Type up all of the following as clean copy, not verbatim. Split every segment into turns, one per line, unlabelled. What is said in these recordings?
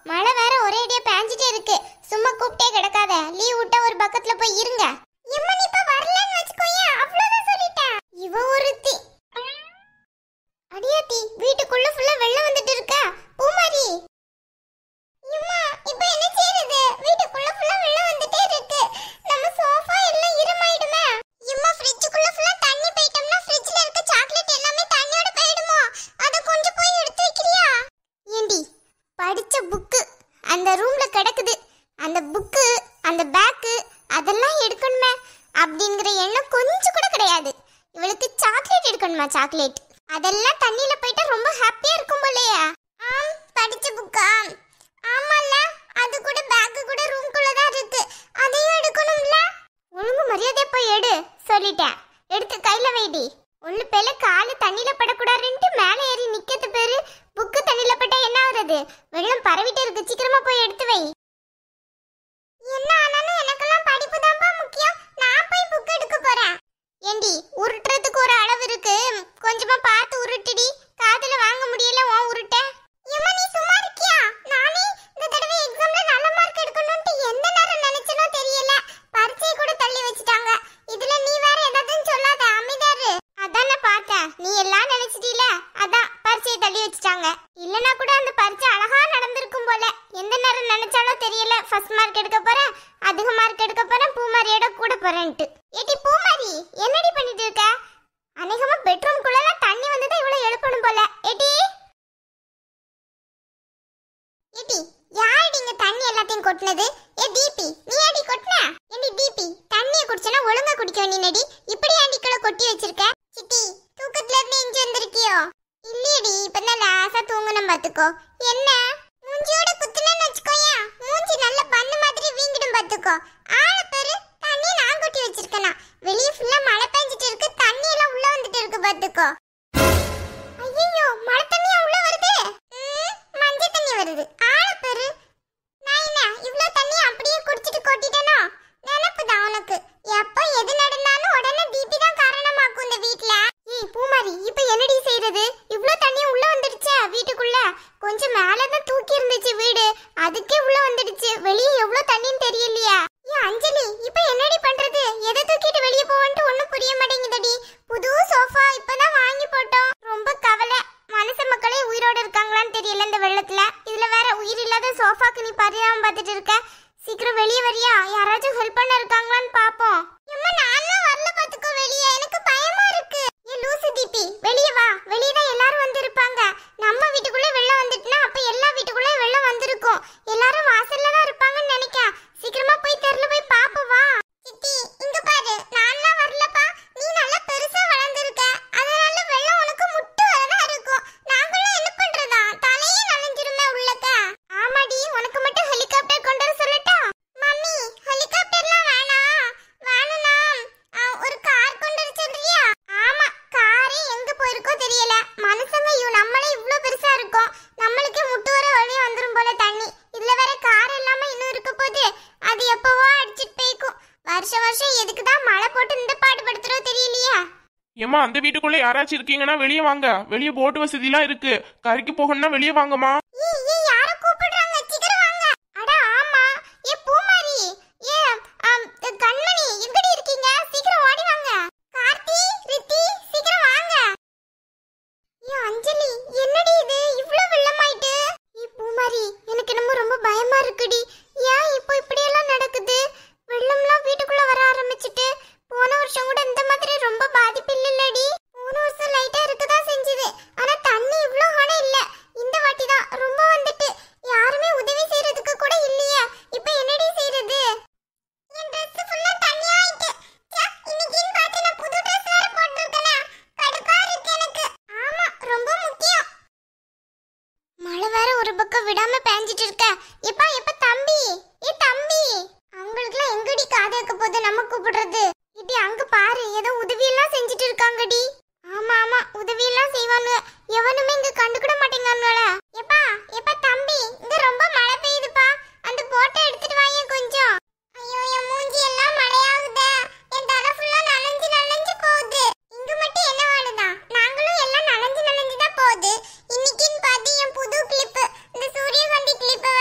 மழை வேற ஒரே அடியா பேஞ்சிட்டே இருக்கு. சும்மா கூப்பிட்டே கிடக்காத. லீவ் விட்டா ஒரு பக்கத்துல போய் இருங்க. எம்மா நீ இப்ப வரலன்னு வெச்சுக்கோயே, அவ்வளவுதான் சொல்லிட்டேன். இவ ஒருத்தி. அடியாத்தி, வீட்டுக்குள்ள ஃபுல்லா வெள்ளம் வந்துட்டு இருக்கா. பூமாரி, எம்மா இப்ப என்ன செய்யறது? வீட்டுக்குள்ள ஃபுல்லா வெள்ளம் வந்துட்டே இருக்கு. நம்ம சோஃபா எல்லாம் ஈரமாயிடுமே. எம்மா ஃப்ரிட்ஜுக்குள்ள ஃபுல்லா தண்ணி போயிட்டோம்னா ஃப்ரிட்ஜ்ல இருக்க சாக்லேட் எல்லாமே தண்ணியோட போயிடுமோ? அத கொஞ்சம் போய் எடுத்து வைக்கிறியா? ஏண்டி, படிச்ச புக்கு அந்த ரூம்ல கிடக்குது. அந்த புக்கு, அந்த பேக்கு அதெல்லாம் எடுக்கணுமே அப்படிங்கிற எண்ணம் கொஞ்சம் கூட கிடையாது. இவளுக்கு சாக்லேட் எடுக்கணுமா? சாக்லேட் அதெல்லாம் தண்ணியில போயிட்டா ரொம்ப ஹாப்பியா இருக்கும் போலயே. படிச்ச புக்கா? ஆமால, அது கூட பேக் கூட ரூம்குள்ள தான் இருக்கு. அதையும் எடுக்கணும்ல. ஒழுங்கு மரியாதையா போய் எடு சொல்லிட்டேன். எடுத்து கையில வைடி. ஒண்ணு பேல காலு தண்ணியில படக்கூடாதுன்ட்டு மேலே ஏறி நிக்கிறது பேரு. புக்கு தண்ணியில பட்டா என்ன ஆகுறது? வெள்ளம் பரவிட்டே இருக்கு. சீக்கிரமா போய் எடுத்து வை. என்ன ஆனாலும் எனக்கெல்லாம் படிப்பு தான்ப்பா முக்கியம். நான் போய் புக் எடுக்க போறேன். ஏண்டி, உருட்டுறதுக்கு ஒரு அளவு இருக்கு. கொஞ்சமா பார்த்து உருட்டுடி. காதுல வாங்க முடியல உன் உருட்ட. எம்மா நீ சும்மா இருக்கியா? நானே இந்த தடவை எக்ஸாம்ல நல்ல மார்க் எடுக்கணும்னு எந்த நேரம் நினைச்சனோ தெரியல. பரீட்சை கூட தள்ளி வச்சிட்டாங்க. இதுல நீ வேற ஏதாச்சும் சொல்லாத, அமைதாரு. அதான் நான் பார்த்தேன். நீ எல்லாம் நினைச்சிட்டீல, அதான் பரீட்சையை தள்ளி வச்சிட்டாங்க. இல்லனா கூட அந்த பரீட்சை அழகா நடந்திருக்கும் போல. எந்த நேரம் நினைச்சாலும் தெரியல. ஃபர்ஸ்ட் மார்க் எடுக்க போறேன், அதிக மார்க் எடுக்க போறேன், பூமாரியோட கூட போறேன்ட்டு. ஏடி பூமாரி, என்னடி பண்ணிட்டு இருக்க? அநேகமா பெட்ரூம்குள்ள தண்ணி வந்ததா இவ்வளவு எழுப்பணும் போல. ஏடி ஏடி, யாரடி இங்க தண்ணி எல்லாத்தையும் கொட்டினது? ஏ டிபி, நீ ஏடி கொட்டின? ஏடி டிபி, தண்ணியை குடிச்சனா ஒழுங்கா குடிக்க வேண்டியடி. இப்படி ஏண்டிக்குள்ள கொட்டி வச்சிருக்க? சிட்டி, தூக்கத்துல இருந்து இங்க வந்திருக்கியோ? இல்லையடி, இப்பதான் லாசா தூங்கணும் பாத்துக்கோ. என்ன மூஞ்சியோட குத்துனன்னு வச்சுக்கோயா, மூஞ்சி நல்ல பண்ணு மாதிரி வீங்கிடும் பாத்துக்கோ. ஆள பேரு தண்ணி நான் கொட்டி வச்சிருக்கேனா? வெளியே ஃபுல்லா மழை பெஞ்சிட்டு இருக்கு. தண்ணி எல்லாம் உள்ள வந்துட்டு இருக்கு பாத்துக்கோ. ஐயோ, மழை தண்ணியா உள்ள வருது? மஞ்சள் தண்ணி வருது. ஆள பேரு நான் என்ன இவ்ளோ தண்ணி அப்படியே குடிச்சிட்டு கொட்டிட்டேனோ? நினைப்புதான் உனக்கு. எப்ப எது நடந்தாலும் உடனே பிபி தான் காரணமாக்கும் இந்த வீட்ல. ஏய் பூமாரி, இப்ப என்னடி செய்யறது? இவ்ளோ தண்ணி உள்ள வந்துடுச்சே வீட்டுக்குள்ள. கொஞ்சம் மேலதான் தூக்கி இருந்துச்சு வீடு, அதுக்கே உள்ள வந்துடுச்சு. வெளியே எவ்வளவு தண்ணின்னு தெரியலையா? ஏ அஞ்சலி, இப்ப என்னடி பண்றது? எதை தூக்கிட்டு வெளியே போவன்ட்டு ஒண்ணும் புரிய மாட்டேங்குதடி. புது சோஃபா இப்பதான் வாங்கி போட்டோம். ரொம்ப கவலை. மனுஷ மக்களே உயிரோட இருக்காங்களான்னு தெரியல இந்த வெள்ளத்துல. இதுல வேற உயிர் இல்லாத சோஃபாக்கு நீ பரிதாபம் பார்த்துட்டு இருக்க. சீக்கிரம் வெளியே வரியா? யாராச்சும் ஹெல்ப் பண்ண இருக்காங்களான்னு பாப்போம். அம்மா நான்லாம் வரல பாத்துக்கோ வெளியே. எனக்கு பயமா இருக்கு. ஏ லூசு தீபி, வெளியே வா. வெளியே தான் எல்லாரும் வந்து இருப்பாங்க. நம்ம வீட்டுக்குள்ள வெள்ளம் வந்துட்டுனா அப்ப எல்லா வீட்டுக்குள்ள வெள்ளம் வந்திருக்கும். எல்லாரும் வாசல்ல தான் இருப்பாங்கன்னு நினைக்கிறேன். சீக்கிரமா போய் தெருல போய் பாப்போம் வா. சித்தி இங்க பாரு, நான்லாம் வரலப்பா. நீ நல்லா பெருசா வளர்ந்திருக்க. அதனால வெள்ளம் உனக்கு முட்டு வரதா இருக்கும். நாங்களும் என்ன பண்றதா? தலையே நனைஞ்சிருமே உள்ளக்க. ஆமாடி, உனக்கு மட்டும் ஹெலிகாப்டர் கொண்டு வர சொல்லட்டா? மம்மி ஹெலிகாப்டர்லாம் வேணாம். வேணும்னா ஒரு கார் கொண்டு வர சொல்றியா? ஆமா, காரே எங்க போயிருக்கோ தெரியல. மனுஷங்க நம்மளே இவ்ளோ பெருசா இருக்கோம். நம்மளுக்கே முட்டு வர வழி வந்துரும் போல தண்ணி. இதுல வேற கார் இல்லாம இன்னும் இருக்க போது. அது எப்பவோ அடிச்சிட்டு போய்க்கும். வருஷம் வருஷம் எதுக்குதான் மழை போட்டு இந்த பாடுபடுத்துறோ தெரியலையா?
ஏமா, அந்த வீட்டுக்குள்ள யாராச்சும் இருக்கீங்கன்னா வெளியே வாங்க. வெளியே போட்டு வசதிலாம் இருக்கு. கரைக்கு போகணும்னா வெளியே வாங்கம்மா.
யார கூப்பிடுறாங்க? சீக்கிரம் வாங்க. அட ஆமா, ஏ பூமாரி, ஏ கண்மணி, எங்கடி இருக்கீங்க? சீக்கிரம் ஓடி வாங்க. கார்த்தி, ரித்தி, சீக்கிரம் வாங்க. ஏ அஞ்சலி, என்னடி இது இவ்ளோ வெள்ளமாயிட்டு? ஏ பூமாரி, எனக்கு என்னமோ ரொம்ப பயமா இருக்குடி. ஏன் இப்போ இப்படி எல்லாம் நடக்குது? வெள்ளம்லாம் வீட்டுக்குள்ள வர ஆரம்பிச்சிட்டு. போன வருஷம் கூட இந்த மாதிரி ரொம்ப பாதிப்பு இல்லடி. போன வருஷம் லைட்டா இருக்கதான் செஞ்சது. ஆனா தண்ணி இவ்ளோ ஆனா இல்ல. இந்த வாட்டி தான் ரொம்ப வந்துட்டு. யாருமே உதவி செய்யறதுக்கு கூட இல்லையே. இப்போ என்னடி செய்யறது? என் Dress ஃபுல்லா தண்ணி ஆயிட்டு. இன்னைக்கு பார்த்து நான் புது Dress வேற போட்டுருக்கேனா? கடுப்பா இருக்கு எனக்கு. ஆமா, ரொம்ப முக்கியம். மழை வேற ஒரு பக்கம் விடாம பேஞ்சிட்டு இருக்க. எப்ப தம்பி, ஏ தம்பி, அவங்களுக்குலாம் எங்கடி காது வைக்க போது நம்ம கூப்பிடுறது? இடி அங்க பாரு, ஏதோ உதவி எல்லாம் செஞ்சுட்டு இருக்காங்கடி. ஆமா ஆமா, உதவி எல்லாம் செய்வாங்க. எவனுமே இங்க கண்டுக்கிட மாட்டேங்காங்களா? எப்பா எப்பா தம்பி, இங்க ரொம்ப மழை பெய்யுதுப்பா. அந்த போட்டை எடுத்துட்டு வாங்க கொஞ்சம். ஐயோ, என் மூஞ்சி எல்லாம் மழையாகுதே. என் தலை ஃபுல்லா நனைஞ்சு நனைஞ்சு போகுது. இங்க மட்டும் என்ன வாழுதா? நாங்களும் எல்லாம் நனைஞ்சு நனைஞ்சு தான் போகுது. இன்னைக்குன்னு பார்த்து என் புது கிளிப், இந்த சூரியகாந்தி கிளிப்பை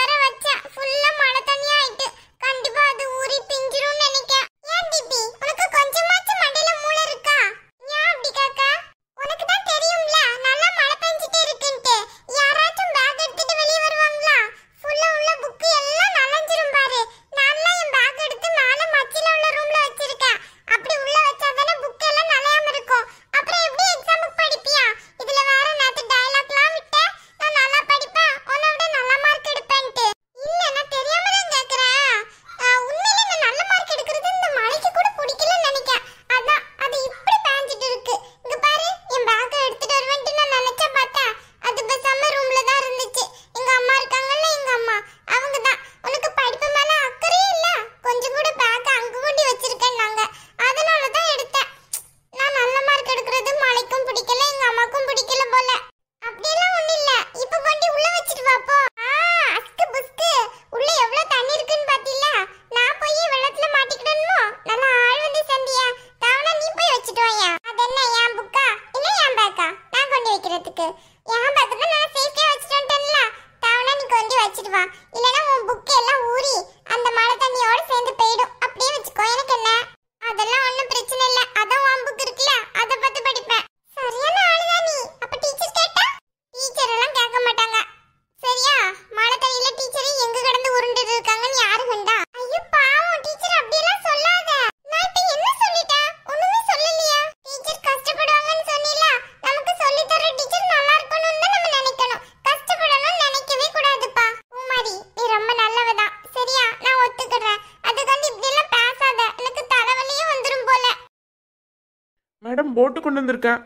மேடம் போட்டு கொண்டு வந்திருக்கேன்.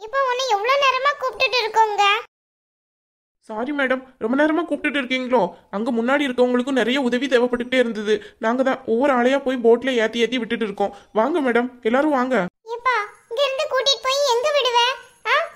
இப்போ உன்னை எவ்வளவு நேரமா கூப்பிட்டுட்டு இருக்கோங்க?
சாரி மேடம், ரொம்ப நேரமா கூப்பிட்டுட்டு இருக்கீங்களோ? அங்க முன்னாடி இருக்கவங்களுக்கும் நிறைய உதவி தேவைப்பட்டுட்டே இருந்தது. நாங்க தான் ஒவ்வொரு ஆளையா போய் போட்ல ஏத்தி ஏத்தி விட்டுட்டு இருக்கோம். வாங்க மேடம், எல்லாரும் வாங்க.
ஏப்பா, இங்க இருந்து கூட்டிட்டு போய் எங்க விடுவ?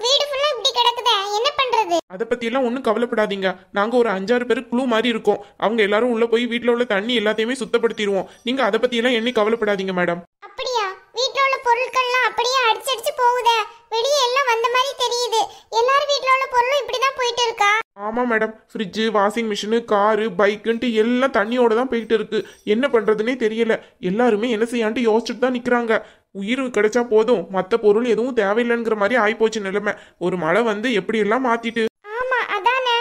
வீடு ஃபுல்லா இப்படி கிடக்குதே, என்ன பண்றது?
அதை பத்தி எல்லாம் ஒன்றும் கவலைப்படாதீங்க. நாங்க ஒரு 5-6 பேர் குழு மாதிரி இருக்கோம். அவங்க எல்லாரும் உள்ள போய் வீட்டுல உள்ள தண்ணி எல்லாத்தையுமே சுத்தப்படுத்திடுவோம். நீங்க அதை பத்தி எல்லாம் எண்ணி கவலைப்படாதீங்க மேடம்.
அப்படியா? வீட்ல உள்ள பொருட்கள்லாம் அப்படியே அடிச்சடிச்சு போகுதே, வெளியே எல்லாம் வந்த மாதிரி தெரியுது. எல்லாரும் வீட்ல உள்ள பொருளும் இப்படிதான் போயிட்டு இருக்கா?
ஆமா madam, fridge, washing machine, car, பைக்குன்ட்டு எல்லாம் தண்ணியோட தான் போயிட்டு இருக்கு. என்ன பண்றதுன்னே தெரியல. எல்லாருமே என்ன செய்யான்ட்டு யோசிச்சுட்டு தான் நிக்கிறாங்க. உயிர் கிடைச்சா போதும், மற்ற பொருள் எதுவும் தேவையில்லைங்கிற மாதிரி ஆயிப்போச்சு நிலைமை. ஒரு மழை வந்து எப்படி எல்லாம் மாத்திட்டு.
ஆமா அதானே,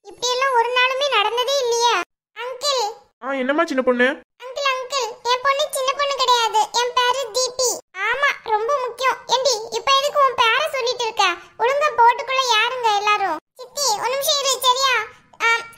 இப்படி எல்லாம் ஒரு நாளுமே நடந்ததே இல்லையே. அங்கிள்.
என்னம்மா சின்ன பொண்ணு?
அங்கிள் அங்கிள், என் பொண்ணு சின்ன பொண்ணு கிடையாது, என் பேரு தீபி. ஆமா, ரொம்ப முக்கியம். ஏண்டி இப்ப எதுக்கு உன் பேரை சொல்லிட்டு இருக்க? ஒழுங்கா போட்டுக்குள்ள யாருங்க எல்லாரும்? சித்தி ஒரு நிமிஷம் இரு, சரியா?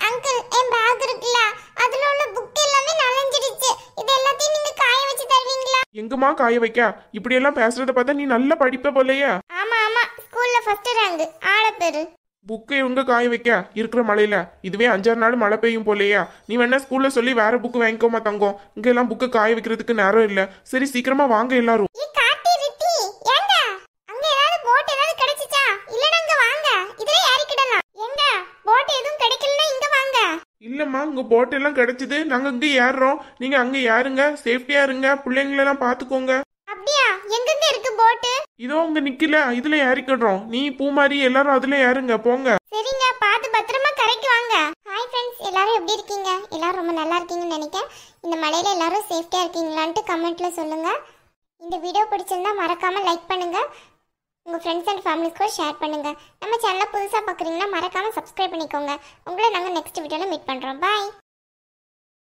அங்கிள், என் பேக் இருக்குல்ல, அதுல உள்ள புக் எல்லாமே நனைஞ்சிடுச்சு. இது எல்லாத்தையும் நீங்க காய வச்சு தருவீங்களா?
எங்கம்மா காய வைக்க? இப்படி எல்லாம் பேசுறத பார்த்தா நீ நல்ல படிப்ப போலையா?
ஆமா ஆமா, ஸ்கூல்ல ஃபர்ஸ்ட் ரேங்க், ஆள பேரு.
புக்கை எங்க காய வைக்க இருக்கிற மழையில? இதுவே 5-6 நாள் மழை பெய்யும் போலையா? நீ வேணா ஸ்கூல்ல சொல்லி வேற புக்கு வாங்கிக்கோமா தங்கம். இங்க எல்லாம் புக்கை காய வைக்கிறதுக்கு நேரம் இல்ல. சரி சீக்கிரமா வாங்க எல்லாரும்.
போட் ஏதாவது கிடைச்சிச்சா? இல்லனா இங்க வாங்க, இதுல ஏறிக்கிடலாம். எங்க போட் எதுவும் கிடைக்கலனா இங்க வாங்க.
இல்லம்மா, உங்க போட் எல்லாம் கிடைச்சது. நாங்க இங்க ஏறுறோம், நீங்க அங்க ஏறுங்க. சேஃப்டியா இருங்க, பிள்ளைங்களை எல்லாம் பாத்துக்கோங்க.
அப்படியா? எங்கங்க இருக்கு போட்?
இதோ உங்க நிக்கல, இதுல ஏறிக்கிடுறோம். நீ பூமாரி எல்லாரும் அதுல ஏறுங்க, போங்க.
சரிங்க, பாத்து பத்திரமா கரைக்கு வாங்க. ஹாய் ஃப்ரெண்ட்ஸ், எல்லாரும் எப்படி இருக்கீங்க? எல்லாரும் ரொம்ப நல்லா இருக்கீங்கன்னு நினைக்கிறேன். இந்த மழையில எல்லாரும் சேஃப்டியா இருக்கீங்களான்ட்டு கமெண்ட்ல சொல்லுங்க. இந்த வீடியோ பிடிச்சிருந்தா மறக்காம லைக் பண்ணுங்க. உங்கள் ஃப்ரெண்ட்ஸ் அண்ட் ஃபேமிலிஸ்க்கு ஷேர் பண்ணுங்கள். நம்ம சேனலை புதுசாக பார்க்குறீங்கன்னா மறக்காமல் சப்ஸ்கிரைப் பண்ணிக்கோங்க. உங்களை நாங்கள் நெக்ஸ்ட் வீடியோவில் மீட் பண்ணுறோம். பாய்.